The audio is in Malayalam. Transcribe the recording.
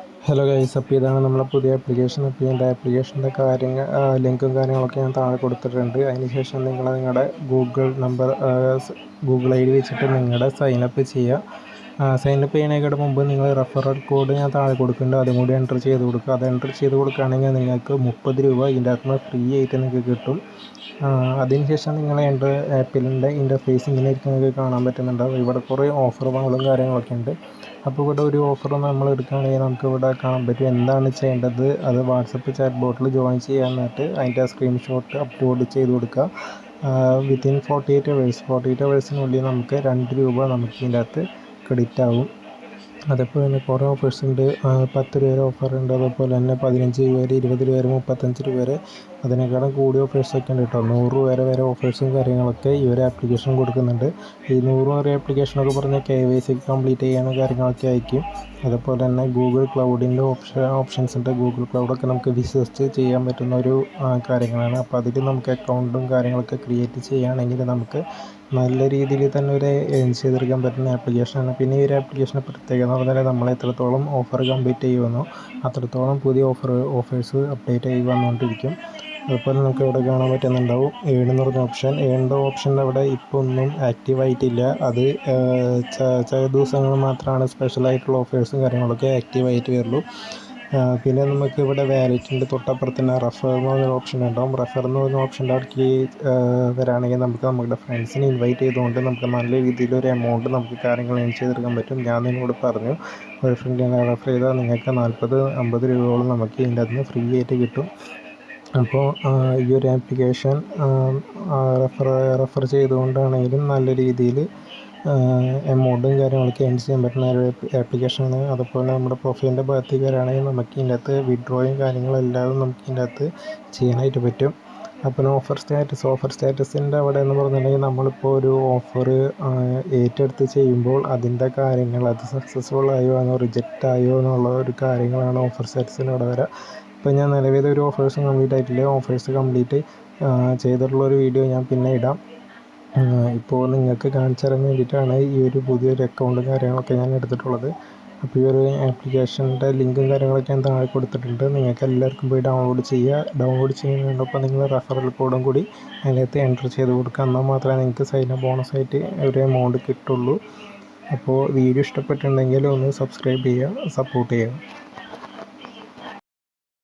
ഹലോ ഗൈസ്, അപ്പോൾ ഇതാണ് നമ്മളെ പുതിയ ആപ്ലിക്കേഷൻ. അപ്പോൾ ഇതിൻ്റെ ആപ്ലിക്കേഷൻ്റെ ലിങ്കും കാര്യങ്ങളൊക്കെ ഞാൻ താഴെ കൊടുത്തിട്ടുണ്ട്. അതിനുശേഷം നിങ്ങളുടെ ഗൂഗിൾ ID വെച്ചിട്ട് നിങ്ങളുടെ സൈനപ്പ് ചെയ്യുക. സൈനപ്പ് ചെയ്യുന്നതിനേക്കാൾ മുമ്പ് നിങ്ങൾ റെഫറൽ കോഡ് ഞാൻ താഴെ കൊടുക്കുന്നുണ്ട്, അതും കൂടി എൻ്റർ ചെയ്ത് കൊടുക്കുക. അത് എൻ്റർ ചെയ്ത് കൊടുക്കുകയാണെങ്കിൽ നിങ്ങൾക്ക് 30 രൂപ ഇതിൻ്റെ അകത്ത് നിന്ന് ഫ്രീ ആയിട്ട് നിങ്ങൾക്ക് കിട്ടും. അതിനുശേഷം നിങ്ങൾ എൻ്റെ ആപ്പിൻ്റെ ഇൻ്റർഫേസ് ഇങ്ങനെ ആയിരിക്കും നിങ്ങൾക്ക് കാണാൻ പറ്റുന്നുണ്ടാവും. ഇവിടെ കുറേ ഓഫറുകളും കാര്യങ്ങളൊക്കെ ഉണ്ട്. അപ്പോൾ ഇവിടെ ഒരു ഓഫർ നമ്മൾ എടുക്കുകയാണെങ്കിൽ നമുക്ക് ഇവിടെ കാണാൻ പറ്റും. എന്താണ് ചെയ്യേണ്ടത്, അത് വാട്സപ്പ് ചാറ്റ് ബോട്ടിൽ ജോയിൻ ചെയ്യാനായിട്ട് അതിൻ്റെ സ്ക്രീൻഷോട്ട് അപ്ലോഡ് ചെയ്ത് കൊടുക്കുക. വിത്തിൻ 48 ഹവേഴ്സിനുള്ളിൽ നമുക്ക് 2 രൂപ നമുക്ക് ഇതിൻ്റെ അകത്ത് ക്രെഡിറ്റ് ആവും. അതേപോലെ തന്നെ കുറേ ഓഫേഴ്സ് ഉണ്ട്. 10 രൂപ ഓഫറുണ്ട്, അതേപോലെ തന്നെ 15 രൂപ വരെ, 20 രൂപ വരെ, 35 രൂപ വരെ, അതിനേക്കാളും കൂടിയ ഓഫേഴ്സൊക്കെ ഉണ്ട് കേട്ടോ. 100 രൂപ വരെ ഓഫേഴ്സും കാര്യങ്ങളൊക്കെ ഈ ഒരു ആപ്ലിക്കേഷൻ കൊടുക്കുന്നുണ്ട്. ഈ 100 വരെ ആപ്ലിക്കേഷനൊക്കെ പറഞ്ഞാൽ KYC കംപ്ലീറ്റ് ചെയ്യാനും കാര്യങ്ങളൊക്കെ ആയിരിക്കും. അതേപോലെ തന്നെ ഗൂഗിൾ ക്ലൗഡിൻ്റെ ഓപ്ഷൻസ് ഉണ്ട്. ഗൂഗിൾ ക്ലൗഡൊക്കെ നമുക്ക് വിശ്വസിച്ച് ചെയ്യാൻ പറ്റുന്ന ഒരു കാര്യങ്ങളാണ്. അപ്പോൾ അതിൽ നമുക്ക് അക്കൗണ്ടും കാര്യങ്ങളൊക്കെ ക്രിയേറ്റ് ചെയ്യുകയാണെങ്കിൽ നമുക്ക് നല്ല രീതിയിൽ തന്നെ ഒരു ഏൺ ചെയ്തെടുക്കാൻ പറ്റുന്ന ആപ്ലിക്കേഷനാണ്. പിന്നെ ഈ ഒരു ആപ്ലിക്കേഷൻ്റെ പ്രത്യേകത എന്ന് പറഞ്ഞാൽ നമ്മൾ എത്രത്തോളം ഓഫർ കംപ്ലീറ്റ് ചെയ്യുമെന്നോ അത്രത്തോളം പുതിയ ഓഫേഴ്സ് അപ്ഡേറ്റ് ആയി വന്നുകൊണ്ടിരിക്കും. അതുപോലെ നമുക്ക് ഇവിടെ കാണാൻ പറ്റുന്നുണ്ടാവും എന്ന് പറഞ്ഞ ഓപ്ഷൻ അവിടെ ഇപ്പോൾ ഒന്നും ആക്റ്റീവ് ആയിട്ടില്ല. അത് ചില ദിവസങ്ങൾ മാത്രമാണ് സ്പെഷ്യലായിട്ടുള്ള ഓഫേഴ്സും കാര്യങ്ങളൊക്കെ ആക്റ്റീവ് ആയിട്ട് വരുള്ളൂ. പിന്നെ നമുക്ക് ഇവിടെ വാലറ്റിൻ്റെ തൊട്ടപ്പുറത്ത് തന്നെ റെഫർ എന്ന് പറഞ്ഞൊരു ഓപ്ഷൻ ഉണ്ടാവും. റെഫർ എന്ന് പറഞ്ഞ ഓപ്ഷൻ്റെ അടുത്ത് വരാണെങ്കിൽ നമുക്ക് നമ്മുടെ ഫ്രണ്ട്സിനെ ഇൻവൈറ്റ് ചെയ്തുകൊണ്ട് നമുക്ക് നല്ല രീതിയിലൊരു എമൗണ്ട് നമുക്ക് കാര്യങ്ങൾ ഏൺ ചെയ്തെടുക്കാൻ പറ്റും. ഞാൻ നിന്നോട് പറഞ്ഞു, ഒരു ഫ്രണ്ടിനെ റെഫർ ചെയ്താൽ നിങ്ങൾക്ക് 40-50 രൂപയോളം നമുക്ക് ഇതിൻ്റെ അതിന് ഫ്രീ ആയിട്ട് കിട്ടും. അപ്പോൾ ഈ ഒരു ആപ്ലിക്കേഷൻ റെഫർ ചെയ്തുകൊണ്ടാണെങ്കിലും നല്ല രീതിയിൽ എമൗണ്ടും കാര്യങ്ങളൊക്കെ ഏൺ ചെയ്യാൻ പറ്റുന്ന ഒരു ആപ്ലിക്കേഷനാണ്. അതുപോലെ നമ്മുടെ പ്രൊഫൈലിൻ്റെ ഭാഗത്തേക്ക് വരികയാണെങ്കിൽ നമുക്ക് ഇതിൻ്റെ അകത്ത് വിഡ്രോയും കാര്യങ്ങളെല്ലാം നമുക്ക് ഇതിൻ്റെ അകത്ത് ചെയ്യാനായിട്ട് പറ്റും. അപ്പോൾ ഓഫർ സ്റ്റാറ്റസിൻ്റെ അവിടെ എന്ന് പറഞ്ഞിട്ടുണ്ടെങ്കിൽ നമ്മളിപ്പോൾ ഒരു ഓഫർ ഏറ്റെടുത്ത് ചെയ്യുമ്പോൾ അതിൻ്റെ കാര്യങ്ങൾ, അത് സക്സസ്ഫുൾ ആയോ എന്നോ റിജക്റ്റ് ആയോ എന്നുള്ള ഒരു കാര്യങ്ങളാണ് ഓഫർ സ്റ്റാറ്റസിൻ്റെ അവിടെ വരിക. ഇപ്പോൾ ഞാൻ നിലവിൽ ഒരു ഓഫേഴ്സും കംപ്ലീറ്റ് ആയിട്ടില്ല. ഓഫേഴ്സ് കംപ്ലീറ്റ് ചെയ്തിട്ടുള്ളൊരു വീഡിയോ ഞാൻ പിന്നെ ഇടാം. ഇപ്പോൾ നിങ്ങൾക്ക് കാണിച്ചു തരാൻ വേണ്ടിയിട്ടാണ് ഈ ഒരു പുതിയൊരു അക്കൗണ്ടും കാര്യങ്ങളൊക്കെ ഞാൻ എടുത്തിട്ടുള്ളത്. അപ്പോൾ ഈ ഒരു ആപ്ലിക്കേഷൻ്റെ ലിങ്കും കാര്യങ്ങളൊക്കെ ഞാൻ താഴെ കൊടുത്തിട്ടുണ്ട്. നിങ്ങൾക്ക് എല്ലാവർക്കും പോയി ഡൗൺലോഡ് ചെയ്യുന്നതിനോടൊപ്പം നിങ്ങൾ റെഫറൽ കോഡും കൂടി അതിനകത്ത് എൻ്റർ ചെയ്ത് കൊടുക്കുക. എന്നാൽ മാത്രമേ നിങ്ങൾക്ക് സൈനപ്പ് ബോണസായിട്ട് ഒരു എമൗണ്ട് കിട്ടുള്ളൂ. അപ്പോൾ വീഡിയോ ഇഷ്ടപ്പെട്ടിട്ടുണ്ടെങ്കിൽ ഒന്ന് സബ്സ്ക്രൈബ് ചെയ്യുക, സപ്പോർട്ട് ചെയ്യുക.